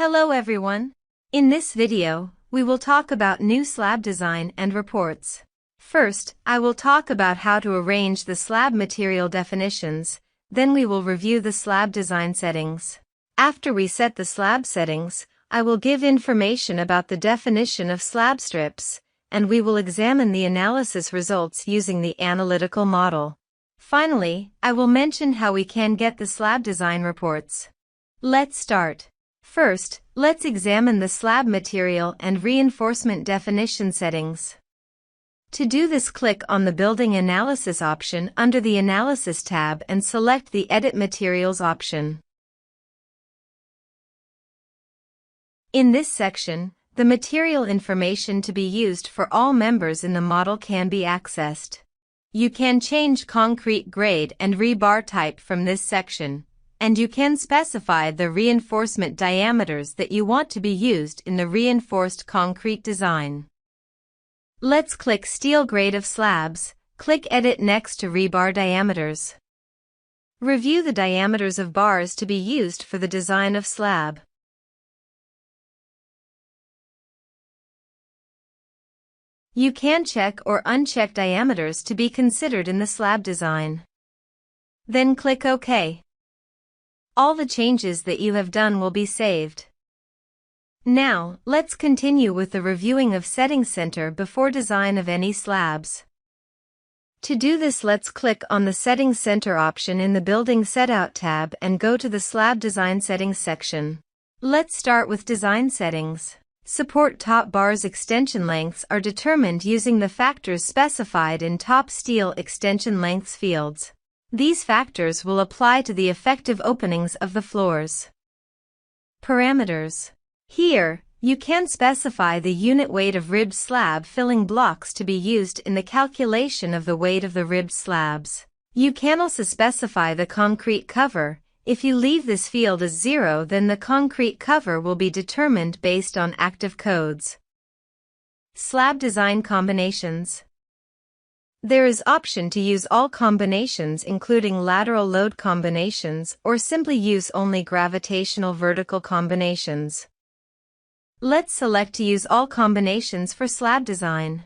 Hello everyone. In this video, we will talk about new slab design and reports. First, I will talk about how to arrange the slab material definitions, then we will review the slab design settings. After we set the slab settings, I will give information about the definition of slab strips, and we will examine the analysis results using the analytical model. Finally, I will mention how we can get the slab design reports. Let's start. First, let's examine the slab material and reinforcement definition settings. To do this, click on the Building Analysis option under the Analysis tab and select the Edit Materials option. In this section, the material information to be used for all members in the model can be accessed. You can change concrete grade and rebar type from this section, and you can specify the reinforcement diameters that you want to be used in the reinforced concrete design. Let's click Steel Grade of Slabs, click Edit next to Rebar Diameters. Review the diameters of bars to be used for the design of slab. You can check or uncheck diameters to be considered in the slab design. Then click OK. All the changes that you have done will be saved. Now, let's continue with the reviewing of Settings Center before design of any slabs. To do this, let's click on the Settings Center option in the Building Setout tab and go to the Slab Design Settings section. Let's start with Design Settings. Support top bars extension lengths are determined using the factors specified in top steel extension lengths fields. These factors will apply to the effective openings of the floors. Parameters. Here, you can specify the unit weight of ribbed slab filling blocks to be used in the calculation of the weight of the ribbed slabs. You can also specify the concrete cover. If you leave this field as 0, then the concrete cover will be determined based on active codes. Slab design combinations. There is option to use all combinations including lateral load combinations or simply use only gravitational vertical combinations. Let's select to use all combinations for slab design.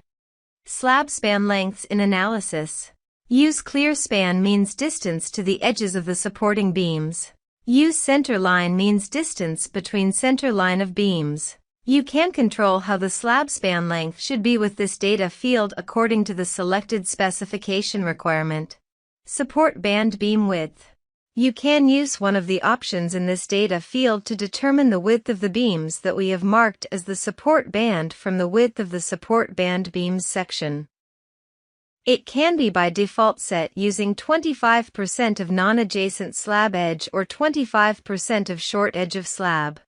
Slab span lengths in analysis. Use clear span means distance to the edges of the supporting beams. Use center line means distance between center line of beams. You can control how the slab span length should be with this data field according to the selected specification requirement. Support band beam width. You can use one of the options in this data field to determine the width of the beams that we have marked as the support band from the width of the support band beams section. It can be by default set using 25% of non-adjacent slab edge or 25% of short edge of slab.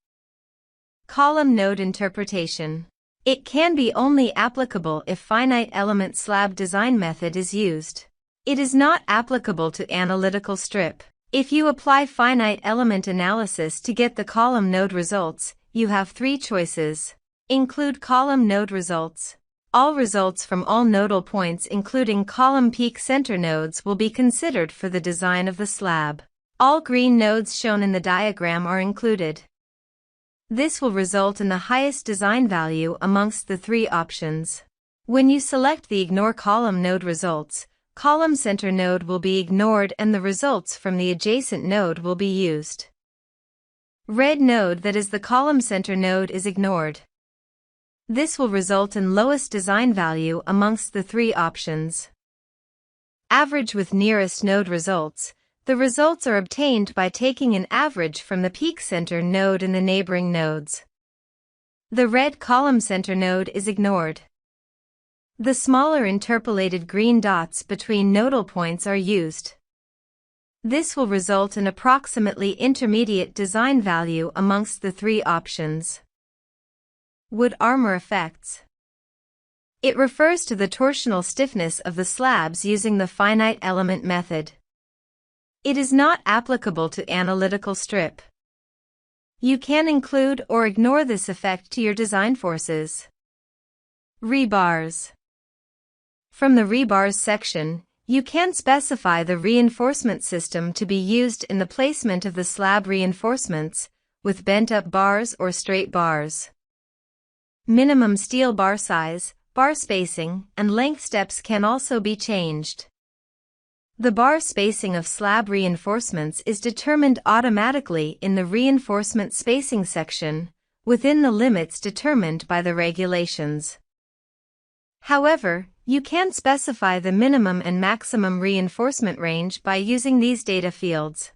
Column node interpretation. It can be only applicable if finite element slab design method is used. It is not applicable to analytical strip. If you apply finite element analysis to get the column node results, you have 3 choices. Include column node results. All results from all nodal points including column peak center nodes will be considered for the design of the slab. All green nodes shown in the diagram are included. This will result in the highest design value amongst the 3 options. When you select the Ignore Column Node results, column center node will be ignored and the results from the adjacent node will be used. Red node, that is the column center node, is ignored. This will result in lowest design value amongst the 3 options. Average with nearest node results. The results are obtained by taking an average from the peak center node and the neighboring nodes. The red column center node is ignored. The smaller interpolated green dots between nodal points are used. This will result in approximately intermediate design value amongst the 3 options. Wood armor effects. It refers to the torsional stiffness of the slabs using the finite element method. It is not applicable to analytical strip. You can include or ignore this effect to your design forces. Rebars. From the rebars section, you can specify the reinforcement system to be used in the placement of the slab reinforcements, with bent-up bars or straight bars. Minimum steel bar size, bar spacing, and length steps can also be changed. The bar spacing of slab reinforcements is determined automatically in the reinforcement spacing section, within the limits determined by the regulations. However, you can specify the minimum and maximum reinforcement range by using these data fields.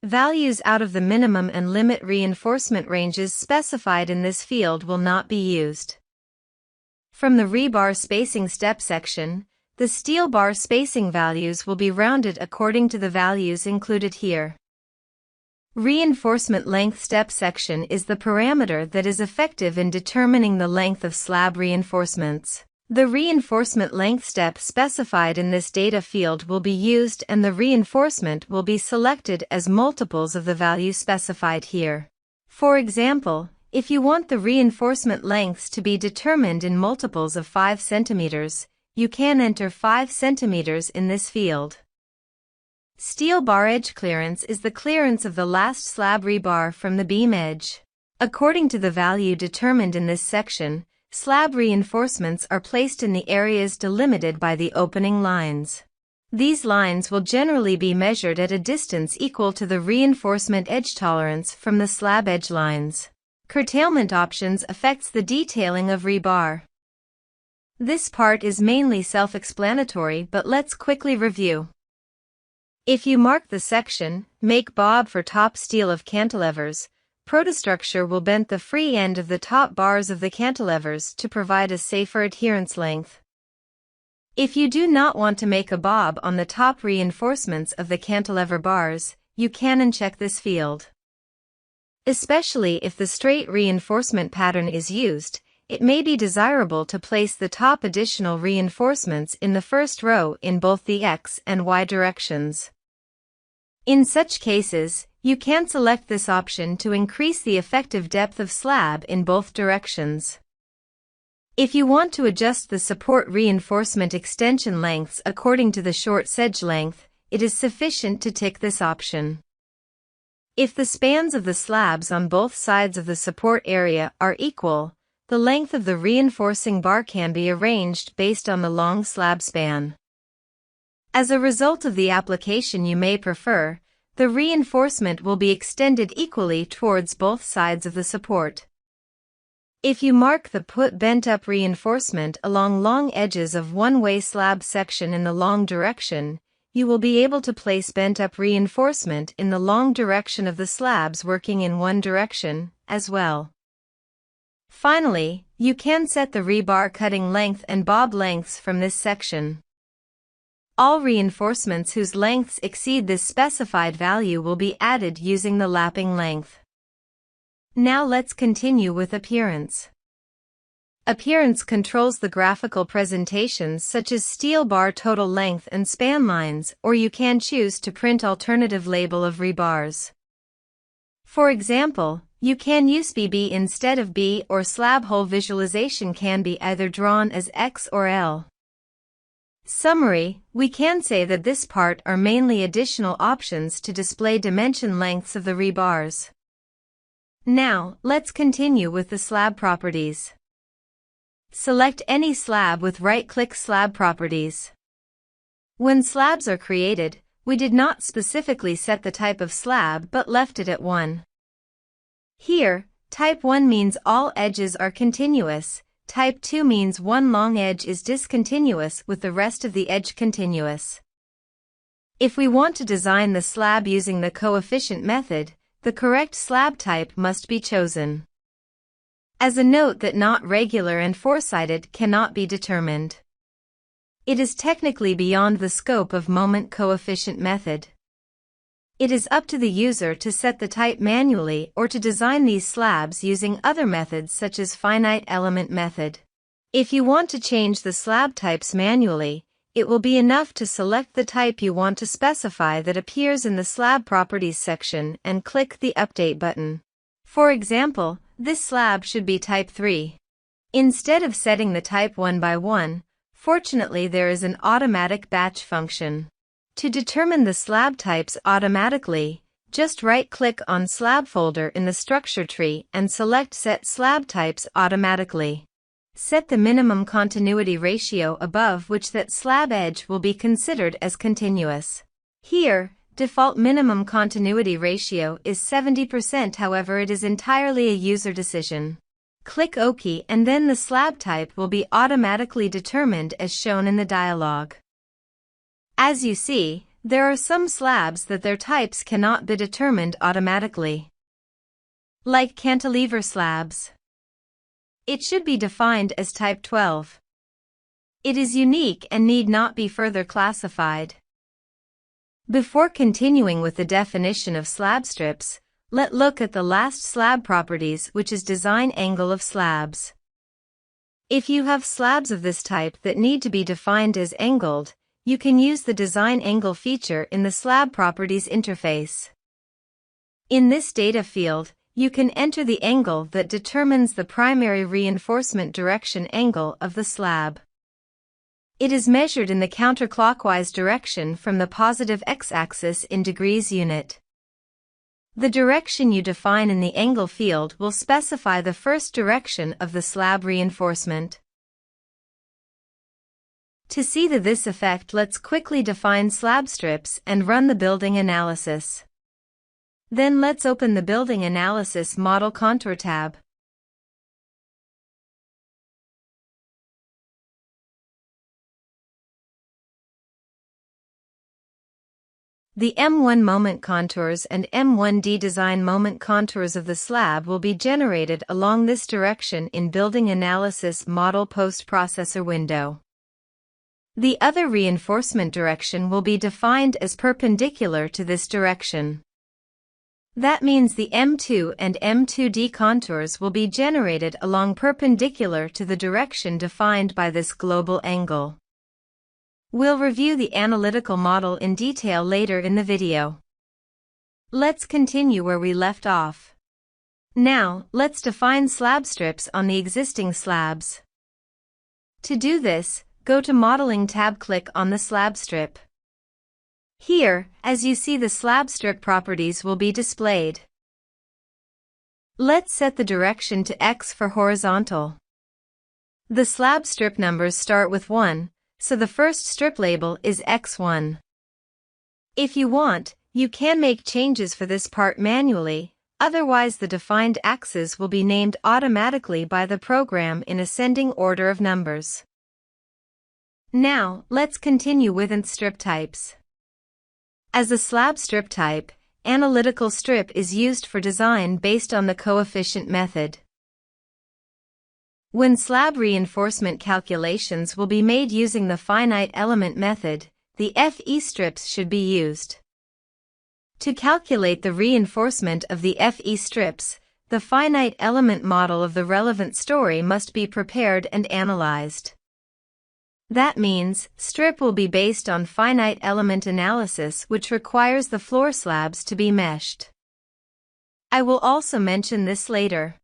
Values out of the minimum and limit reinforcement ranges specified in this field will not be used. From the rebar spacing step section, the steel bar spacing values will be rounded according to the values included here. Reinforcement length step section is the parameter that is effective in determining the length of slab reinforcements. The reinforcement length step specified in this data field will be used and the reinforcement will be selected as multiples of the value specified here. For example, if you want the reinforcement lengths to be determined in multiples of 5 cm, you can enter 5 cm in this field. Steel bar edge clearance is the clearance of the last slab rebar from the beam edge. According to the value determined in this section, slab reinforcements are placed in the areas delimited by the opening lines. These lines will generally be measured at a distance equal to the reinforcement edge tolerance from the slab edge lines. Curtailment options affects the detailing of rebar. This part is mainly self-explanatory, but let's quickly review. If you mark the section, make bob for top steel of cantilevers, Protostructure will bend the free end of the top bars of the cantilevers to provide a safer adherence length. If you do not want to make a bob on the top reinforcements of the cantilever bars, you can uncheck this field. Especially if the straight reinforcement pattern is used, it may be desirable to place the top additional reinforcements in the first row in both the X and Y directions. In such cases, you can select this option to increase the effective depth of slab in both directions. If you want to adjust the support reinforcement extension lengths according to the short sedge length, it is sufficient to tick this option. If the spans of the slabs on both sides of the support area are equal, the length of the reinforcing bar can be arranged based on the long slab span. As a result of the application you may prefer, the reinforcement will be extended equally towards both sides of the support. If you mark the put bent-up reinforcement along long edges of one-way slab section in the long direction, you will be able to place bent-up reinforcement in the long direction of the slabs working in one direction, as well. Finally, you can set the rebar cutting length and bob lengths from this section. All reinforcements whose lengths exceed this specified value will be added using the lapping length. Now let's continue with appearance. Appearance controls the graphical presentations such as steel bar total length and span lines, or you can choose to print alternative label of rebars. For example, you can use BB instead of B, or slab hole visualization can be either drawn as X or L. Summary: we can say that this part are mainly additional options to display dimension lengths of the rebars. Now, let's continue with the slab properties. Select any slab with right-click Slab Properties. When slabs are created, we did not specifically set the type of slab but left it at 1. Here, Type 1 means all edges are continuous. Type 2 means one long edge is discontinuous with the rest of the edge continuous. If we want to design the slab using the coefficient method, the correct slab type must be chosen. As a note that not regular and four-sided cannot be determined. It is technically beyond the scope of moment coefficient method. It is up to the user to set the type manually or to design these slabs using other methods such as finite element method. If you want to change the slab types manually, it will be enough to select the type you want to specify that appears in the Slab Properties section and click the Update button. For example, this slab should be Type 3. Instead of setting the type 1 by 1, fortunately there is an automatic batch function. To determine the slab types automatically, just right-click on Slab folder in the structure tree and select Set Slab Types automatically. Set the minimum continuity ratio above which that slab edge will be considered as continuous. Here, default minimum continuity ratio is 70%, however it is entirely a user decision. Click OK and then the slab type will be automatically determined as shown in the dialog. As you see, there are some slabs that their types cannot be determined automatically. Like cantilever slabs. It should be defined as type 12. It is unique and need not be further classified. Before continuing with the definition of slab strips, let's look at the last slab properties, which is design angle of slabs. If you have slabs of this type that need to be defined as angled, you can use the design angle feature in the slab properties interface. In this data field, you can enter the angle that determines the primary reinforcement direction angle of the slab. It is measured in the counterclockwise direction from the positive x-axis in degrees unit. The direction you define in the angle field will specify the first direction of the slab reinforcement. To see this effect, let's quickly define slab strips and run the building analysis. Then let's open the Building Analysis Model Contour tab. The M1 moment contours and M1D design moment contours of the slab will be generated along this direction in Building Analysis Model Post-Processor window. The other reinforcement direction will be defined as perpendicular to this direction. That means the M2 and M2D contours will be generated along perpendicular to the direction defined by this global angle. We'll review the analytical model in detail later in the video. Let's continue where we left off. Now, let's define slab strips on the existing slabs. To do this, go to Modeling tab, click on the slab strip. Here, as you see, the slab strip properties will be displayed. Let's set the direction to X for horizontal. The slab strip numbers start with 1, so the first strip label is X1. If you want, you can make changes for this part manually, otherwise the defined axes will be named automatically by the program in ascending order of numbers. Now, let's continue with strip types. As a slab strip type, analytical strip is used for design based on the coefficient method. When slab reinforcement calculations will be made using the finite element method, the FE strips should be used. To calculate the reinforcement of the FE strips, the finite element model of the relevant story must be prepared and analyzed. That means, strip will be based on finite element analysis, which requires the floor slabs to be meshed. I will also mention this later.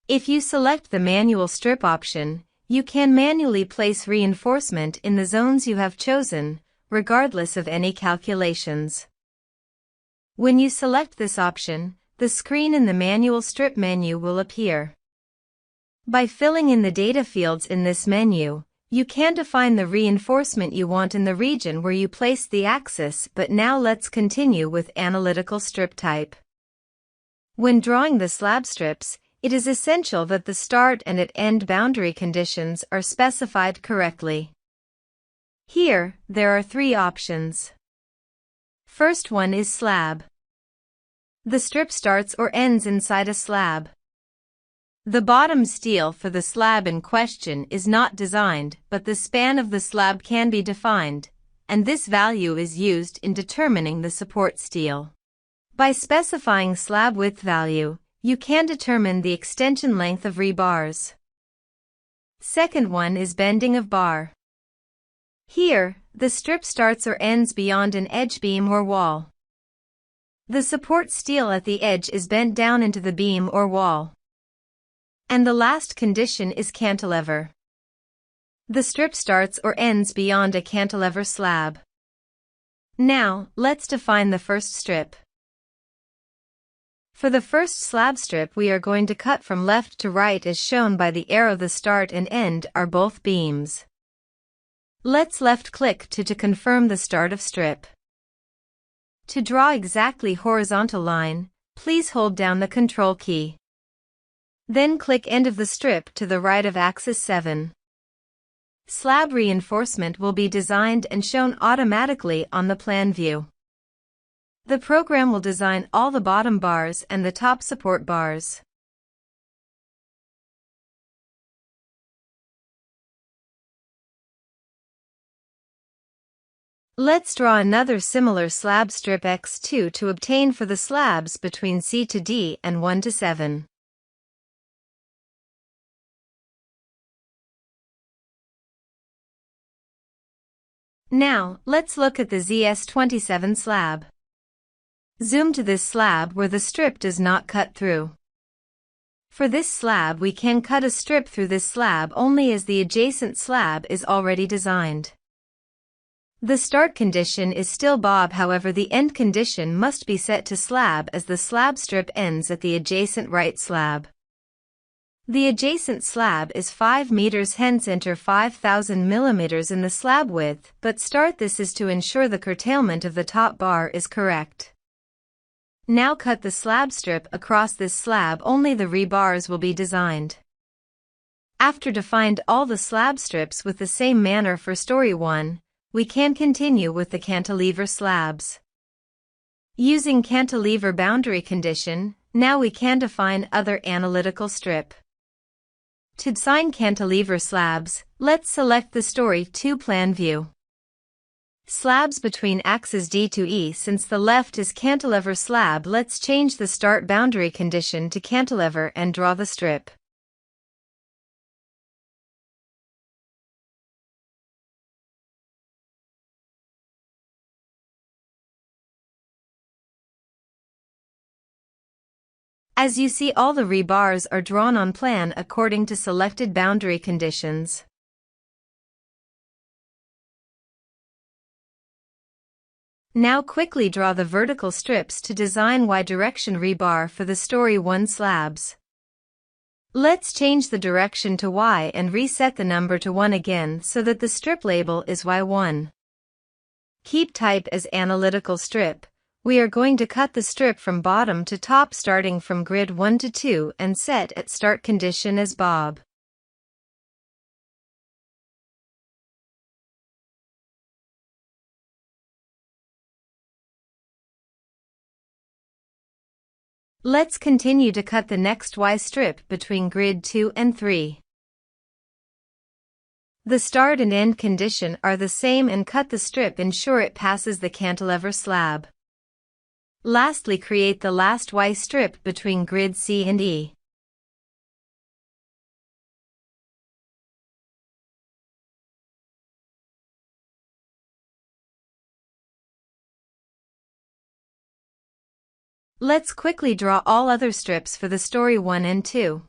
If you select the manual strip option, you can manually place reinforcement in the zones you have chosen, regardless of any calculations. When you select this option, the screen in the manual strip menu will appear. By filling in the data fields in this menu, you can define the reinforcement you want in the region where you place the axis, but now let's continue with analytical strip type. When drawing the slab strips, it is essential that the start and end boundary conditions are specified correctly. Here, there are 3 options. First one is slab. The strip starts or ends inside a slab. The bottom steel for the slab in question is not designed, but the span of the slab can be defined, and this value is used in determining the support steel. By specifying slab width value, you can determine the extension length of rebars. Second one is bending of bar. Here, the strip starts or ends beyond an edge beam or wall. The support steel at the edge is bent down into the beam or wall. And the last condition is cantilever. The strip starts or ends beyond a cantilever slab. Now, let's define the first strip. For the first slab strip we are going to cut from left to right as shown by the arrow. The start and end are both beams. Let's left-click to confirm the start of strip. To draw exactly horizontal line, please hold down the Control key. Then click end of the strip to the right of axis 7. Slab reinforcement will be designed and shown automatically on the plan view. The program will design all the bottom bars and the top support bars. Let's draw another similar slab strip X2 to obtain for the slabs between C to D and 1 to 7. Now, let's look at the ZS27 slab. Zoom to this slab where the strip does not cut through. For this slab we can cut a strip through this slab only as the adjacent slab is already designed. The start condition is still Bob, however the end condition must be set to slab as the slab strip ends at the adjacent right slab. The adjacent slab is 5 meters, hence enter 5000 millimeters in the slab width, but start this is to ensure the curtailment of the top bar is correct. Now cut the slab strip across this slab, only the rebars will be designed. After defined all the slab strips with the same manner for story 1, we can continue with the cantilever slabs. Using cantilever boundary condition, now we can define other analytical strip. To design cantilever slabs, let's select the story 2 plan view. Slabs between axes D to E. Since the left is cantilever slab, let's change the start boundary condition to cantilever and draw the strip. As you see, all the rebars are drawn on plan according to selected boundary conditions. Now quickly draw the vertical strips to design Y direction rebar for the story 1 slabs. Let's change the direction to Y and reset the number to 1 again so that the strip label is Y1. Keep type as analytical strip. We are going to cut the strip from bottom to top starting from grid 1 to 2 and set at start condition as Bob. Let's continue to cut the next Y strip between grid 2 and 3. The start and end condition are the same and cut the strip, ensure it passes the cantilever slab. Lastly, create the last Y strip between grid C and E. Let's quickly draw all other strips for the story 1 and 2.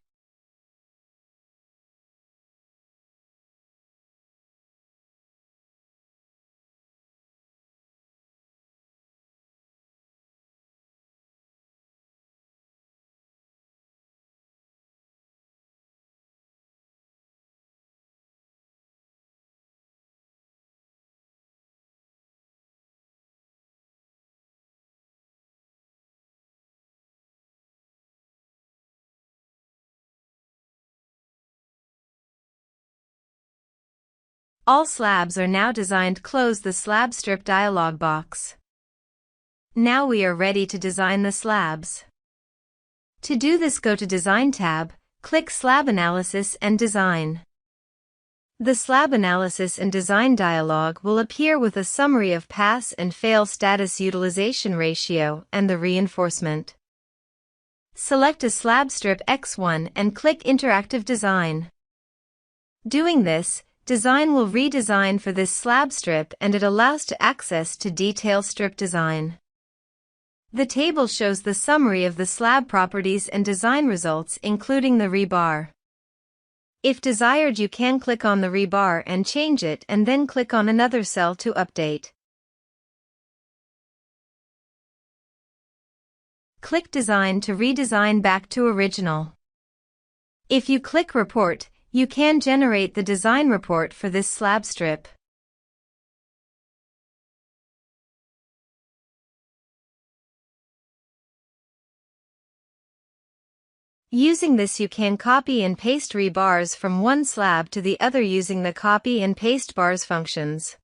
All slabs are now designed. Close the slab strip dialog box. Now we are ready to design the slabs. To do this, go to Design tab, click Slab Analysis and Design. The Slab Analysis and Design dialog will appear with a summary of pass and fail status, utilization ratio, and the reinforcement. Select a slab strip X1 and click Interactive Design. Doing this, Design will redesign for this slab strip and it allows to access to detail strip design. The table shows the summary of the slab properties and design results, including the rebar. If desired, you can click on the rebar and change it and then click on another cell to update. click Design to redesign back to original. If you click Report, you can generate the design report for this slab strip. Using this, you can copy and paste rebars from one slab to the other using the copy and paste bars functions.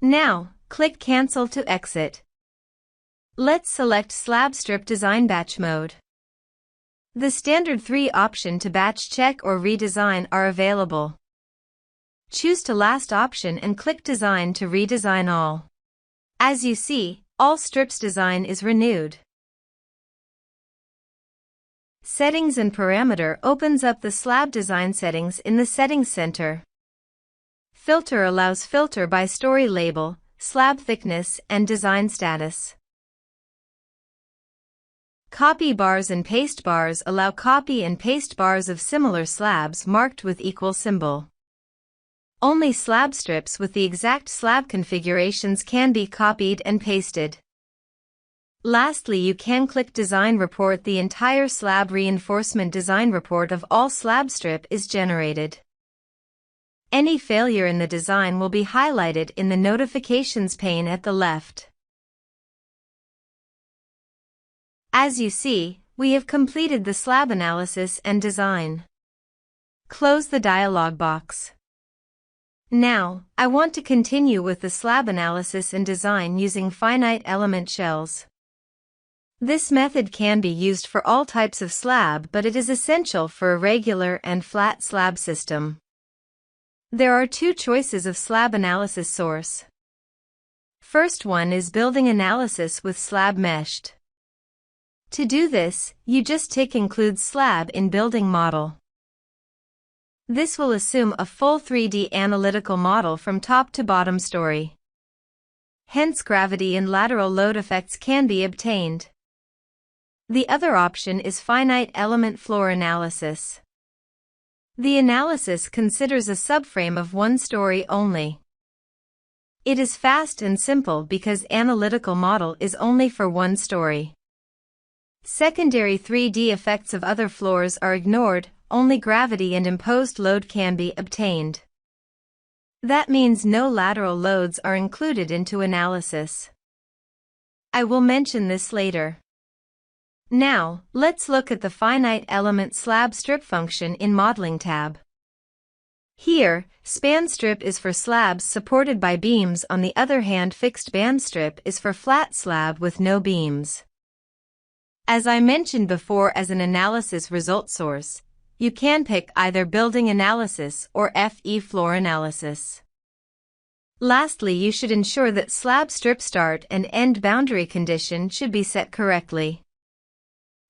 Now, click Cancel to exit. Let's select Slab Strip Design Batch Mode. The standard 3 option to batch check or redesign are available. Choose to last option and click Design to redesign all. As you see, all strips design is renewed. Settings and Parameter opens up the slab design settings in the Settings Center. Filter allows filter by story label, slab thickness, and design status. Copy bars and paste bars allow copy and paste bars of similar slabs marked with equal symbol. Only slab strips with the exact slab configurations can be copied and pasted. Lastly, you can click Design Report. The entire slab reinforcement design report of all slab strip is generated. Any failure in the design will be highlighted in the notifications pane at the left. As you see, we have completed the slab analysis and design. Close the dialog box. Now, I want to continue with the slab analysis and design using finite element shells. This method can be used for all types of slab, but it is essential for a regular and flat slab system. There are two choices of slab analysis source. First one is building analysis with slab meshed. To do this, you just tick Include Slab in Building Model. This will assume a full 3D analytical model from top to bottom story. Hence, gravity and lateral load effects can be obtained. The other option is finite element floor analysis. The analysis considers a subframe of one story only. It is fast and simple because analytical model is only for one story. Secondary 3D effects of other floors are ignored, only gravity and imposed load can be obtained. That means no lateral loads are included into analysis. I will mention this later. Now, let's look at the finite element slab strip function in Modeling tab. Here, span strip is for slabs supported by beams. On the other hand, fixed band strip is for flat slab with no beams. As I mentioned before, as an analysis result source, you can pick either building analysis or FE floor analysis. Lastly, you should ensure that slab strip start and end boundary condition should be set correctly.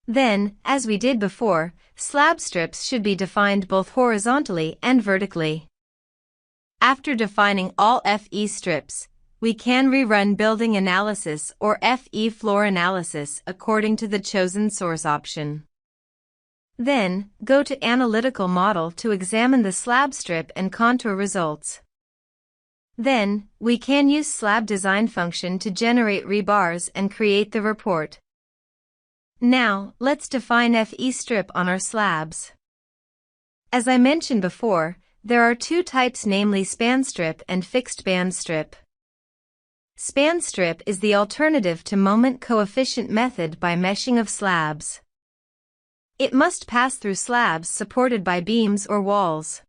Then, as we did before, slab strips should be defined both horizontally and vertically. After defining all FE strips, we can rerun building analysis or FE floor analysis according to the chosen source option. Then, go to Analytical Model to examine the slab strip and contour results. Then, we can use slab design function to generate rebars and create the report. Now, let's define FE strip on our slabs. As I mentioned before, there are two types, namely span strip and fixed band strip. Span strip is the alternative to moment coefficient method by meshing of slabs. It must pass through slabs supported by beams or walls.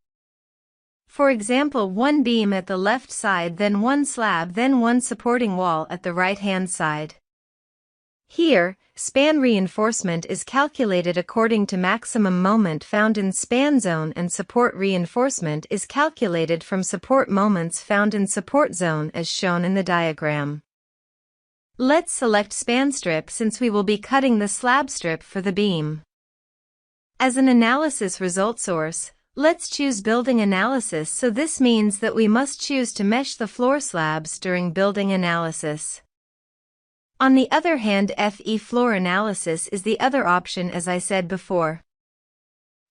For example, one beam at the left side, then one slab, then one supporting wall at the right-hand side. Here, span reinforcement is calculated according to maximum moment found in span zone, and support reinforcement is calculated from support moments found in support zone as shown in the diagram. Let's select span strip since we will be cutting the slab strip for the beam. As an analysis result source, let's choose building analysis, so this means that we must choose to mesh the floor slabs during building analysis. On the other hand, FE floor analysis is the other option, as I said before.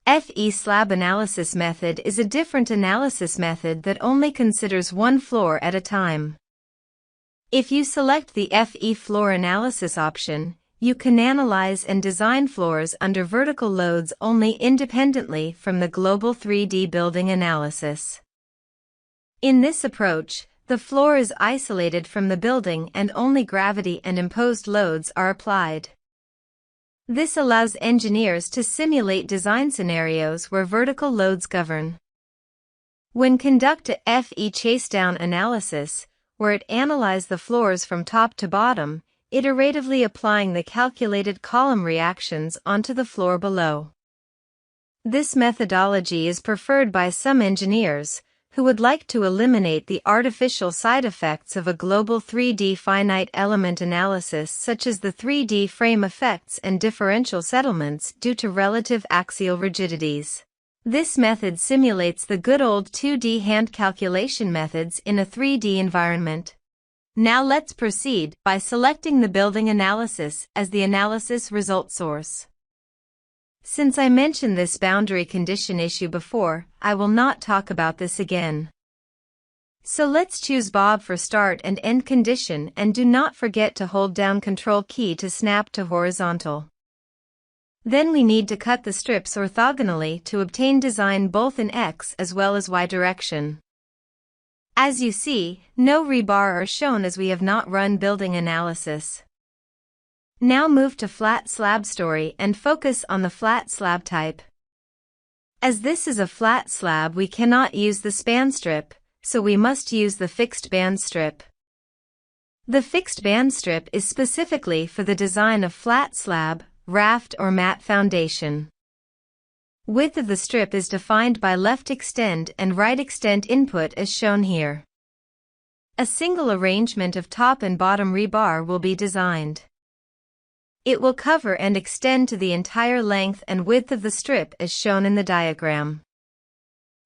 FE slab analysis method is a different analysis method that only considers one floor at a time. If you select the FE floor analysis option, you can analyze and design floors under vertical loads only independently from the global 3D building analysis. In this approach, the floor is isolated from the building and only gravity and imposed loads are applied. This allows engineers to simulate design scenarios where vertical loads govern. When conduct a FE chase-down analysis, where it analyzes the floors from top to bottom, iteratively applying the calculated column reactions onto the floor below. This methodology is preferred by some engineers, who would like to eliminate the artificial side effects of a global 3D finite element analysis such as the 3D frame effects and differential settlements due to relative axial rigidities. This method simulates the good old 2D hand calculation methods in a 3D environment. Now let's proceed by selecting the building analysis as the analysis result source. Since I mentioned this boundary condition issue before, I will not talk about this again. So let's choose Bob for start and end condition, and do not forget to hold down Ctrl key to snap to horizontal. Then we need to cut the strips orthogonally to obtain design both in X as well as Y direction. As you see, no rebar are shown as we have not run building analysis. Now move to flat slab story and focus on the flat slab type. As this is a flat slab, we cannot use the span strip, so we must use the fixed band strip. The fixed band strip is specifically for the design of flat slab, raft or mat foundation. Width of the strip is defined by left extend and right extend input as shown here. A single arrangement of top and bottom rebar will be designed. It will cover and extend to the entire length and width of the strip as shown in the diagram.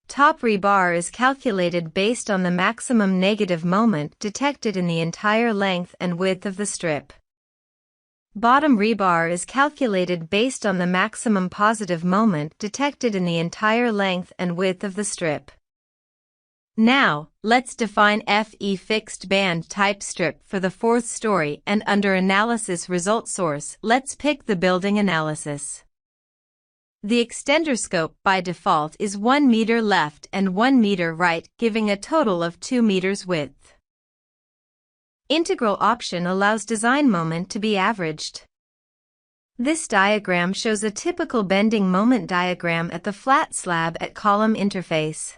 Top rebar is calculated based on the maximum negative moment detected in the entire length and width of the strip. Bottom rebar is calculated based on the maximum positive moment detected in the entire length and width of the strip. Now, let's define FE fixed band type strip for the fourth story, and under analysis result source, let's pick the building analysis. The extender scope by default is 1 meter left and 1 meter right, giving a total of 2 meters width. Integral option allows design moment to be averaged. This diagram shows a typical bending moment diagram at the flat slab at column interface.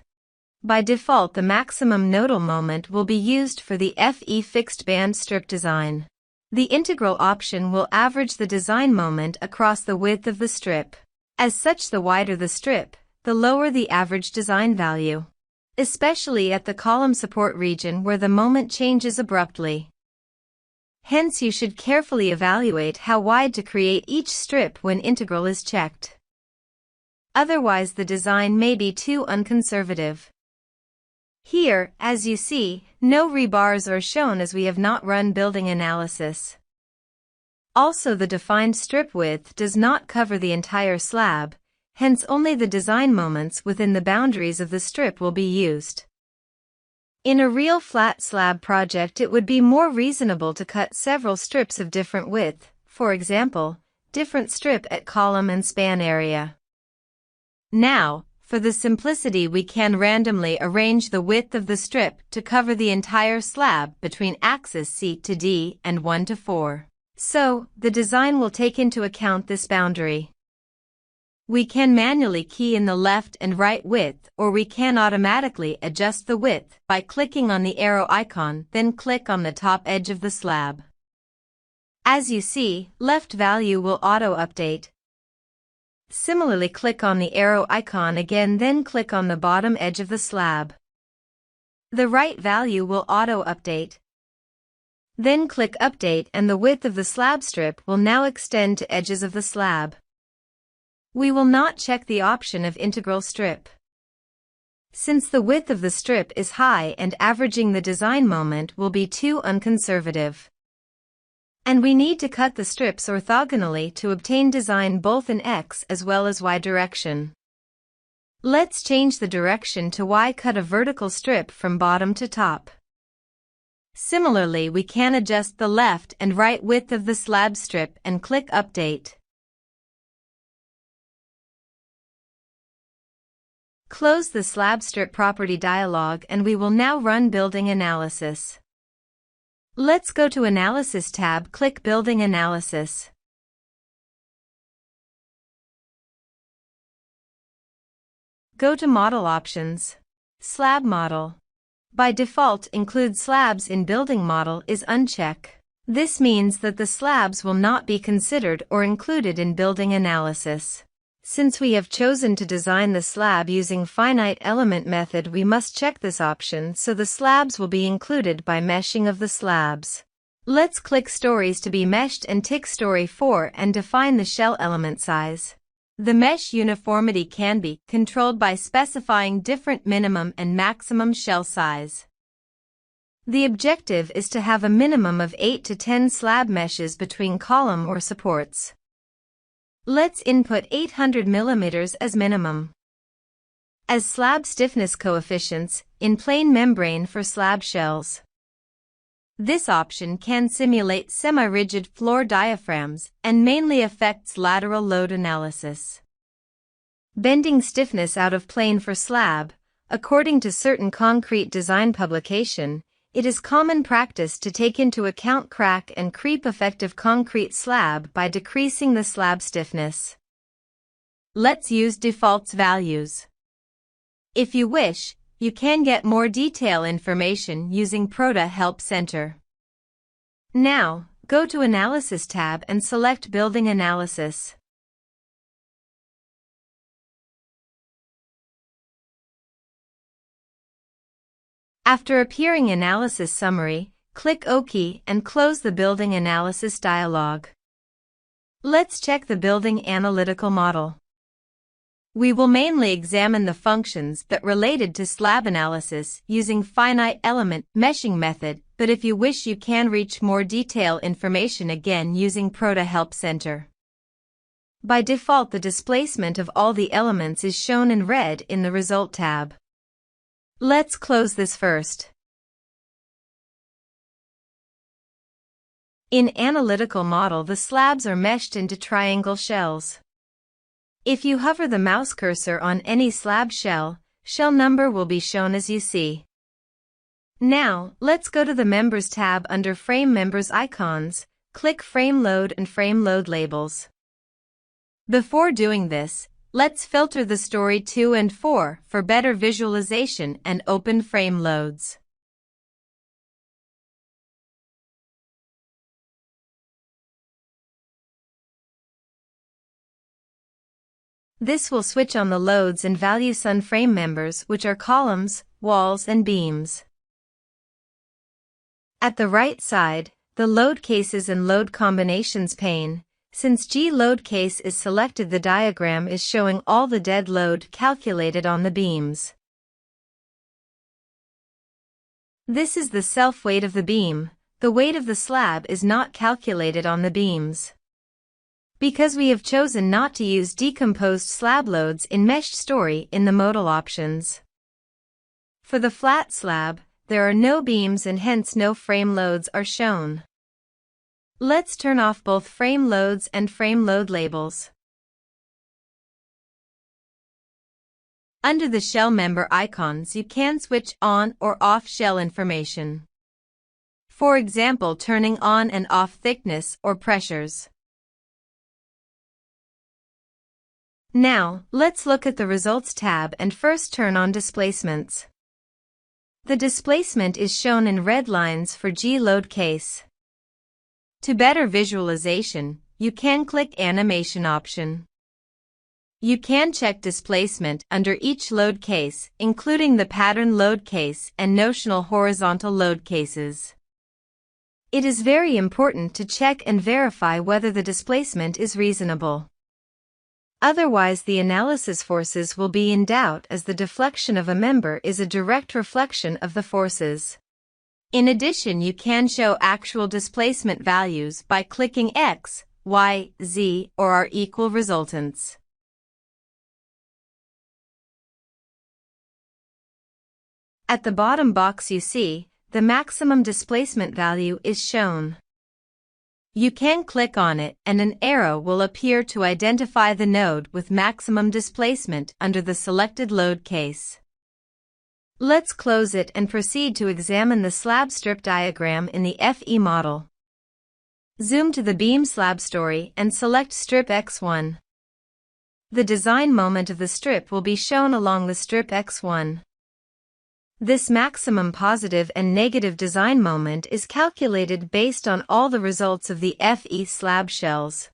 By default, the maximum nodal moment will be used for the FE fixed band strip design. The integral option will average the design moment across the width of the strip. As such, the wider the strip, the lower the average design value, especially at the column support region where the moment changes abruptly. Hence, you should carefully evaluate how wide to create each strip when integral is checked. Otherwise, the design may be too unconservative. Here, as you see, no rebars are shown as we have not run building analysis. Also, the defined strip width does not cover the entire slab, hence only the design moments within the boundaries of the strip will be used. In a real flat slab project, it would be more reasonable to cut several strips of different width, for example, different strip at column and span area. Now, for the simplicity, we can randomly arrange the width of the strip to cover the entire slab between axis C to D and 1 to 4. So, the design will take into account this boundary. We can manually key in the left and right width, or we can automatically adjust the width by clicking on the arrow icon, then click on the top edge of the slab. As you see, left value will auto-update. Similarly, click on the arrow icon again, then click on the bottom edge of the slab. The right value will auto-update. Then click Update and the width of the slab strip will now extend to edges of the slab. We will not check the option of integral strip. Since the width of the strip is high and averaging the design moment will be too unconservative. And we need to cut the strips orthogonally to obtain design both in X as well as Y direction. Let's change the direction to Y. Cut a vertical strip from bottom to top. Similarly, we can adjust the left and right width of the slab strip and click Update. Close the slab strip property dialog and we will now run Building Analysis. Let's go to Analysis tab, click Building Analysis. Go to Model Options. Slab Model. By default, include slabs in building model is unchecked. This means that the slabs will not be considered or included in building analysis. Since we have chosen to design the slab using finite element method, we must check this option so the slabs will be included by meshing of the slabs. Let's click Stories to be meshed and tick Story 4 and define the shell element size. The mesh uniformity can be controlled by specifying different minimum and maximum shell size. The objective is to have a minimum of 8 to 10 slab meshes between column or supports. Let's input 800 mm as minimum. As slab stiffness coefficients, in plane membrane for slab shells. This option can simulate semi-rigid floor diaphragms and mainly affects lateral load analysis. Bending stiffness out of plane for slab. According to certain concrete design publication, it is common practice to take into account crack and creep effective concrete slab by decreasing the slab stiffness. Let's use defaults values. If you wish, you can get more detailed information using Proda Help Center. Now, go to Analysis tab and select Building Analysis. After appearing Analysis Summary, click OK and close the Building Analysis dialog. Let's check the Building Analytical Model. We will mainly examine the functions that related to slab analysis using finite element meshing method, but if you wish you can reach more detailed information again using Proda Help Center. By default, the displacement of all the elements is shown in red in the Result tab. Let's close this first. In Analytical Model, the slabs are meshed into triangle shells. If you hover the mouse cursor on any slab shell, shell number will be shown as you see. Now, let's go to the Members tab under Frame Members icons, click Frame Load and Frame Load Labels. Before doing this, let's filter the Story 2 and 4 for better visualization and open frame loads. This will switch on the loads and values on frame members, which are columns, walls and beams. At the right side, the Load Cases and Load Combinations pane. Since G load case is selected, the diagram is showing all the dead load calculated on the beams. This is the self-weight of the beam. The weight of the slab is not calculated on the beams. Because we have chosen not to use decomposed slab loads in Meshed Story in the modal options. For the flat slab, there are no beams and hence no frame loads are shown. Let's turn off both frame loads and frame load labels. Under the shell member icons, you can switch on or off shell information. For example, turning on and off thickness or pressures. Now, let's look at the Results tab and first turn on displacements. The displacement is shown in red lines for G load case. To better visualization, you can click Animation option. You can check displacement under each load case, including the pattern load case and notional horizontal load cases. It is very important to check and verify whether the displacement is reasonable. Otherwise, the analysis forces will be in doubt, as the deflection of a member is a direct reflection of the forces. In addition, you can show actual displacement values by clicking X, Y, Z, or R equal resultants. At the bottom box you see, the maximum displacement value is shown. You can click on it and an arrow will appear to identify the node with maximum displacement under the selected load case. Let's close it and proceed to examine the slab strip diagram in the FE model. Zoom to the beam slab story and select strip X1. The design moment of the strip will be shown along the strip X1. This maximum positive and negative design moment is calculated based on all the results of the FE slab shells.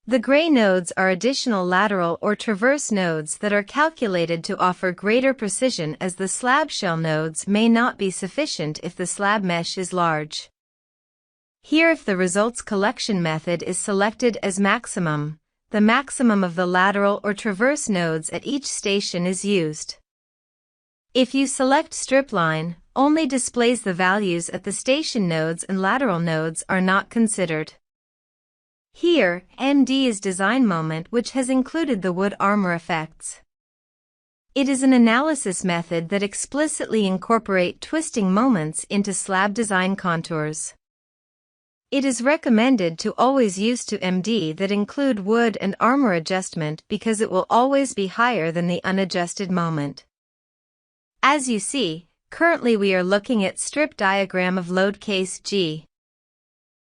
The gray nodes are additional lateral or transverse nodes that are calculated to offer greater precision, as the slab shell nodes may not be sufficient if the slab mesh is large. Here, if the results collection method is selected as maximum, the maximum of the lateral or transverse nodes at each station is used. If you select strip line, only displays the values at the station nodes and lateral nodes are not considered. Here, MD is design moment, which has included the wood armor effects. It is an analysis method that explicitly incorporates twisting moments into slab design contours. It is recommended to always use to MD that include wood and armor adjustment because it will always be higher than the unadjusted moment. As you see, currently we are looking at strip diagram of load case G.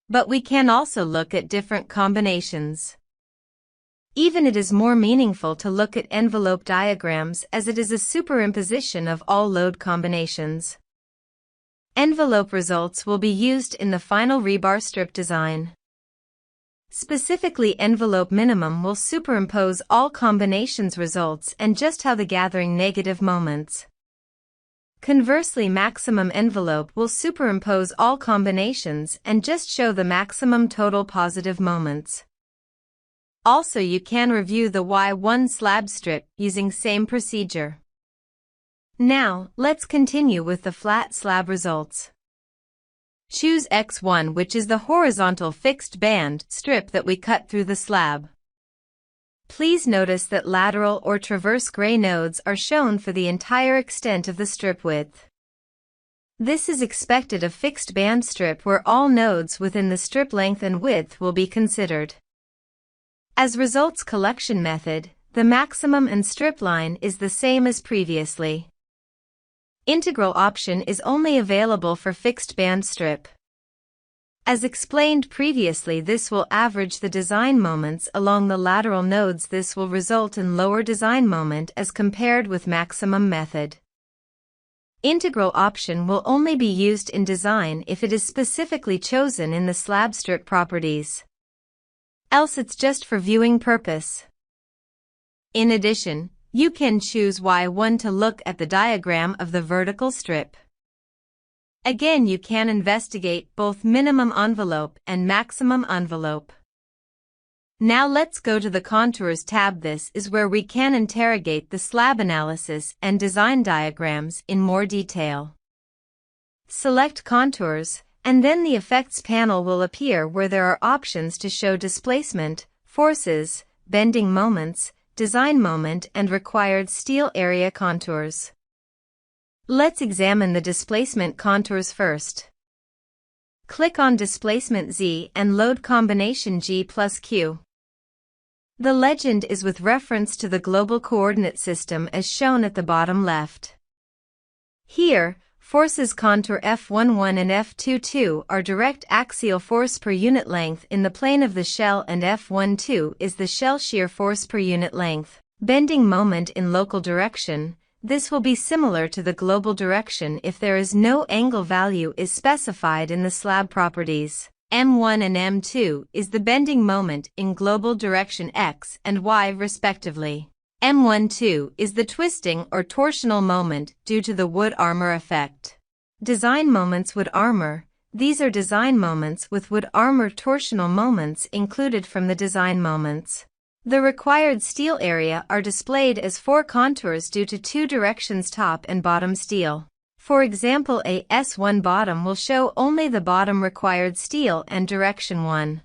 But we can also look at different combinations. Even it is more meaningful to look at envelope diagrams, as it is a superimposition of all load combinations. Envelope results will be used in the final rebar strip design. Specifically, envelope minimum will superimpose all combinations results and just how the gathering negative moments. Conversely, maximum envelope will superimpose all combinations and just show the maximum total positive moments. Also, you can review the Y1 slab strip using same procedure. Now, let's continue with the flat slab results. Choose X1, which is the horizontal fixed band strip that we cut through the slab. Please notice that lateral or transverse gray nodes are shown for the entire extent of the strip width. This is expected of fixed band strip where all nodes within the strip length and width will be considered. As results collection method, the maximum and strip line is the same as previously. Integral option is only available for fixed band strip. As explained previously, this will average the design moments along the lateral nodes. This will result in lower design moment as compared with maximum method. Integral option will only be used in design if it is specifically chosen in the slab strip properties. Else it's just for viewing purpose. In addition, you can choose Y1 to look at the diagram of the vertical strip. Again, you can investigate both minimum envelope and maximum envelope. Now let's go to the Contours tab. This is where we can interrogate the slab analysis and design diagrams in more detail. Select Contours, and then the Effects panel will appear where there are options to show displacement, forces, bending moments, design moment and required steel area contours. Let's examine the displacement contours first. Click on Displacement Z and load combination G plus Q. The legend is with reference to the global coordinate system as shown at the bottom left. Here, forces contour F11 and F22 are direct axial force per unit length in the plane of the shell, and F12 is the shell shear force per unit length. Bending moment in local direction. This will be similar to the global direction if there is no angle value is specified in the slab properties. M1 and M2 is the bending moment in global direction X and Y respectively. M12 is the twisting or torsional moment due to the wood armor effect. Design moments wood armor. These are design moments with wood armor torsional moments included from the design moments. The required steel area are displayed as 4 contours due to 2 directions top and bottom steel. For example, a S1 bottom will show only the bottom required steel and direction 1.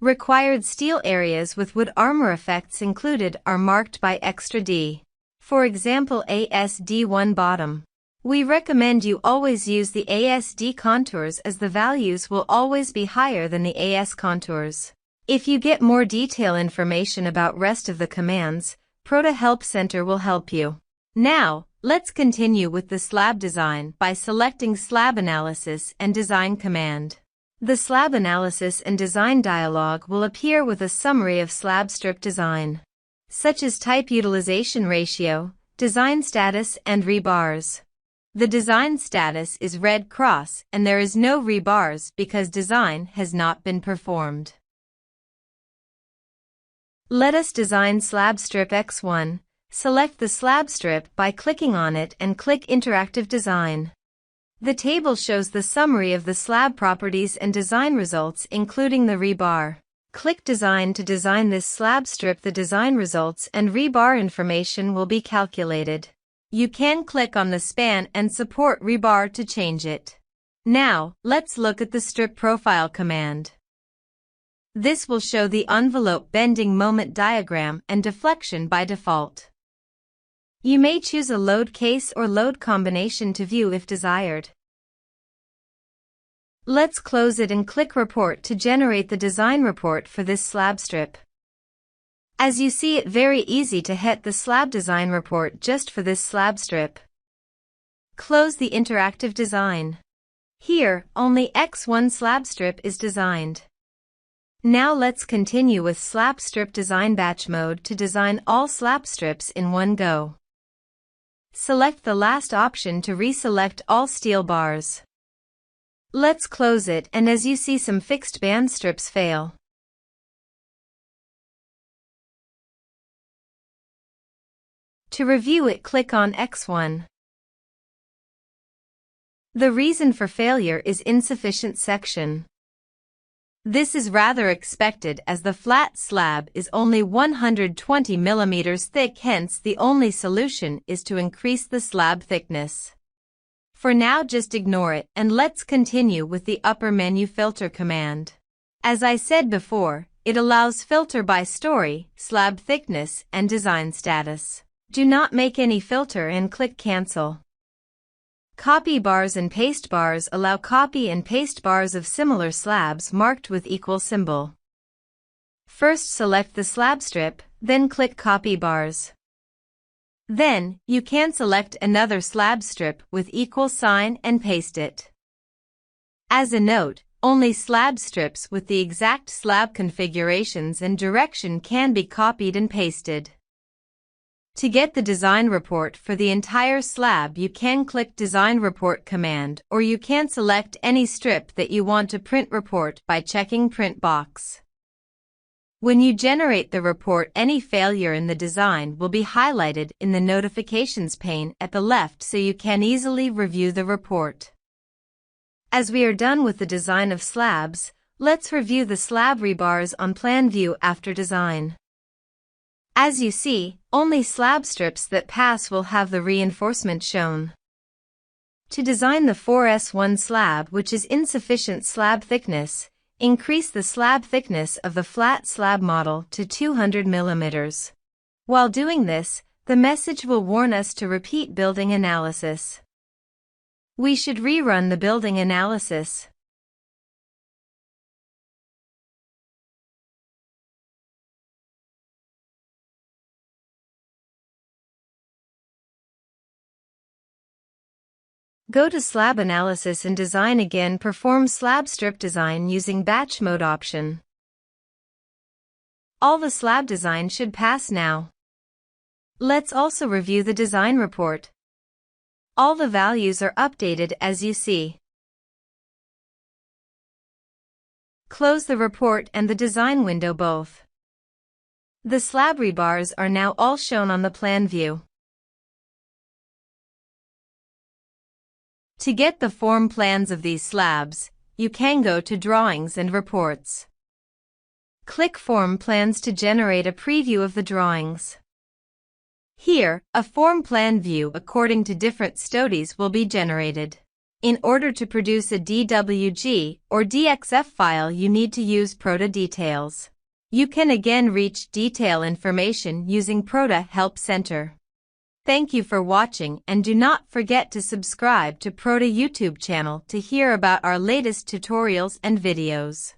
Required steel areas with wood armor effects included are marked by extra D. For example, a SD1 bottom. We recommend you always use the ASD contours as the values will always be higher than the AS contours. If you get more detailed information about rest of the commands, Proda Help Center will help you. Now, let's continue with the slab design by selecting Slab Analysis and Design command. The Slab Analysis and Design dialog will appear with a summary of slab strip design, such as type utilization ratio, design status and rebars. The design status is red cross and there is no rebars because design has not been performed. Let us design slab strip X1. Select the slab strip by clicking on it and click Interactive Design. The table shows the summary of the slab properties and design results including the rebar. Click Design to design this slab strip. The design results and rebar information will be calculated. You can click on the span and support rebar to change it. Now, let's look at the strip profile command. This will show the envelope bending moment diagram and deflection by default. You may choose a load case or load combination to view if desired. Let's close it and click Report to generate the design report for this slab strip. As you see, it's very easy to hit the slab design report just for this slab strip. Close the interactive design. Here, only X1 slab strip is designed. Now let's continue with slab strip design batch mode to design all slab strips in one go. Select the last option to reselect all steel bars. Let's close it, and as you see, some fixed band strips fail. To review it, click on X1. The reason for failure is insufficient section. This is rather expected as the flat slab is only 120 mm thick, hence the only solution is to increase the slab thickness. For now, just ignore it and let's continue with the upper menu filter command. As I said before, it allows filter by story, slab thickness and design status. Do not make any filter and click Cancel. Copy bars and paste bars allow copy and paste bars of similar slabs marked with equal symbol. First select the slab strip, then click Copy bars. Then, you can select another slab strip with equal sign and paste it. As a note, only slab strips with the exact slab configurations and direction can be copied and pasted. To get the design report for the entire slab, you can click Design Report command, or you can select any strip that you want to print report by checking Print box. When you generate the report, any failure in the design will be highlighted in the notifications pane at the left so you can easily review the report. As we are done with the design of slabs, let's review the slab rebars on plan view after design. As you see, only slab strips that pass will have the reinforcement shown. To design the 4S1 slab, which is insufficient slab thickness, increase the slab thickness of the flat slab model to 200 mm. While doing this, the message will warn us to repeat building analysis. We should rerun the building analysis. Go to Slab Analysis and Design again. Perform slab strip design using batch mode option. All the slab design should pass now. Let's also review the design report. All the values are updated as you see. Close the report and the design window both. The slab rebars are now all shown on the plan view. To get the form plans of these slabs, you can go to Drawings and Reports. Click Form Plans to generate a preview of the drawings. Here, a form plan view according to different studies will be generated. In order to produce a DWG or DXF file, you need to use Proda Details. You can again reach detail information using Proda Help Center. Thank you for watching, and do not forget to subscribe to Proda YouTube channel to hear about our latest tutorials and videos.